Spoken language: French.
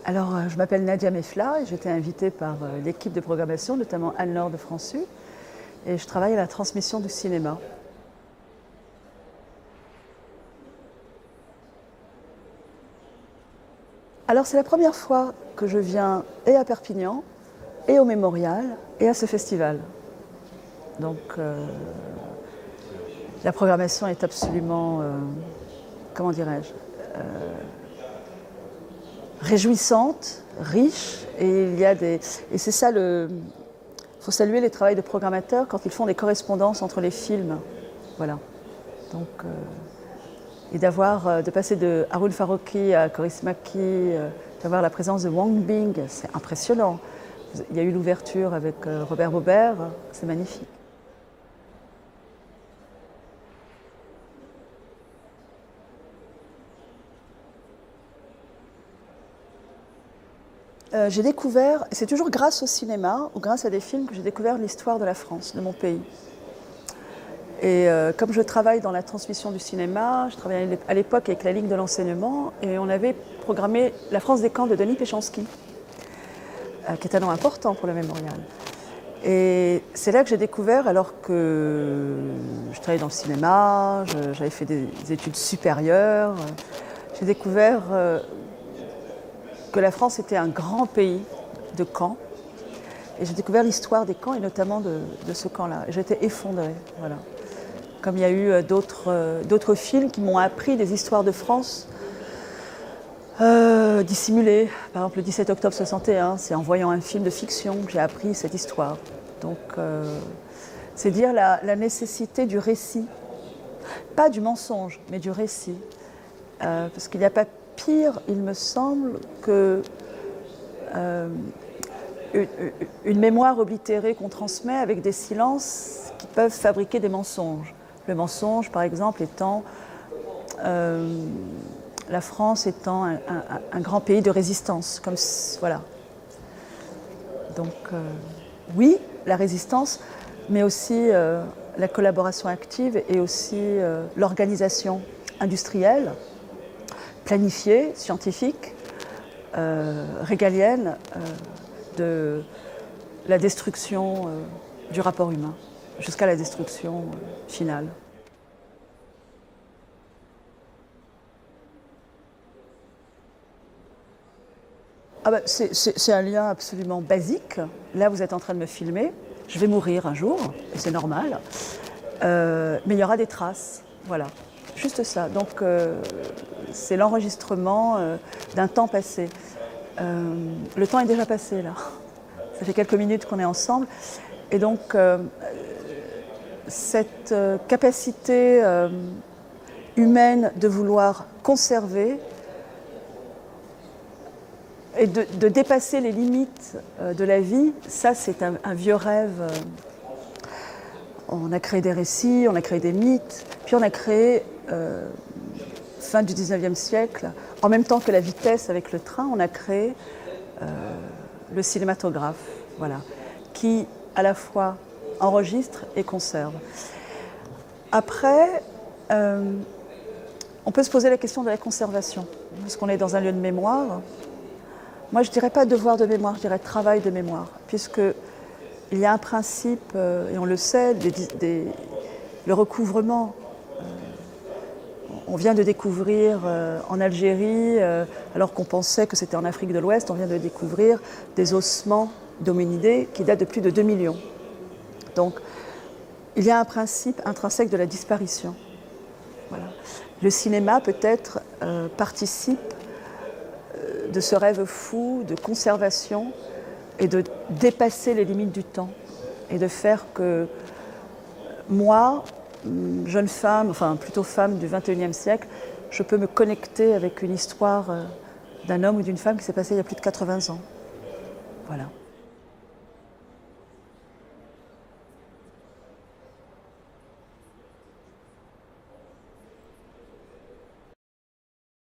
Alors, je m'appelle Nadia Mefla et j'ai été invitée par l'équipe de programmation, notamment Anne-Laure de Françu, et je travaille à la transmission du cinéma. Alors, c'est la première fois que je viens et à Perpignan, et au Mémorial, et à ce festival. Donc, la programmation est absolument, comment dirais-je, réjouissante, riche, et il y a des... Et c'est ça le... Il faut saluer les travaux de programmateurs quand ils font des correspondances entre les films. Voilà. Donc, et de passer de Haroun Farroki à Coris Maki, d'avoir la présence de Wang Bing, c'est impressionnant. Il y a eu l'ouverture avec Robert Baubert, c'est magnifique. J'ai découvert, c'est toujours grâce au cinéma ou grâce à des films que j'ai découvert l'histoire de la France, de mon pays. Et comme je travaille dans la transmission du cinéma, je travaillais à l'époque avec la Ligue de l'enseignement et on avait programmé La France des camps de Denis Péchanski, qui est un nom important pour le Mémorial. Et c'est là que j'ai découvert, alors que je travaillais dans le cinéma, j'avais fait des études supérieures, j'ai découvert que la France était un grand pays de camps. Et j'ai découvert l'histoire des camps et notamment de ce camp-là. J'étais effondrée, voilà. Comme il y a eu d'autres films qui m'ont appris des histoires de France dissimulées. Par exemple, le 17 octobre 61, c'est en voyant un film de fiction que j'ai appris cette histoire. Donc, c'est dire la nécessité du récit. Pas du mensonge, mais du récit. Parce qu'il n'y a pas pire, il me semble, que une mémoire oblitérée qu'on transmet avec des silences qui peuvent fabriquer des mensonges. Le mensonge, par exemple, étant la France étant un grand pays de résistance. Comme, voilà. Donc, oui, la résistance, mais aussi la collaboration active et aussi l'organisation industrielle, planifiée, scientifique, régalienne, de la destruction du rapport humain, jusqu'à la destruction finale. Ah ben, c'est un lien absolument basique. Là, vous êtes en train de me filmer. Je vais mourir un jour, et c'est normal. Mais il y aura des traces. Voilà, juste ça. Donc, c'est l'enregistrement d'un temps passé. Le temps est déjà passé, là. Ça fait quelques minutes qu'on est ensemble. Et donc, cette capacité humaine de vouloir conserver et de dépasser les limites de la vie, ça, c'est un vieux rêve. On a créé des récits, on a créé des mythes, puis on a créé, fin du 19e siècle, en même temps que la vitesse avec le train, on a créé le cinématographe, voilà, qui à la fois enregistre et conserve. Après, on peut se poser la question de la conservation, parce qu'on est dans un lieu de mémoire. Moi, je ne dirais pas devoir de mémoire, je dirais travail de mémoire, puisqu'il y a un principe, et on le sait, le recouvrement. On vient de découvrir en Algérie, alors qu'on pensait que c'était en Afrique de l'Ouest, on vient de découvrir des ossements d'hominidés qui datent de plus de 2 millions. Donc, il y a un principe intrinsèque de la disparition. Voilà. Le cinéma, peut-être, participe de ce rêve fou de conservation et de dépasser les limites du temps et de faire que moi, jeune femme, enfin plutôt femme du XXIe siècle, je peux me connecter avec une histoire d'un homme ou d'une femme qui s'est passée il y a plus de 80 ans. Voilà.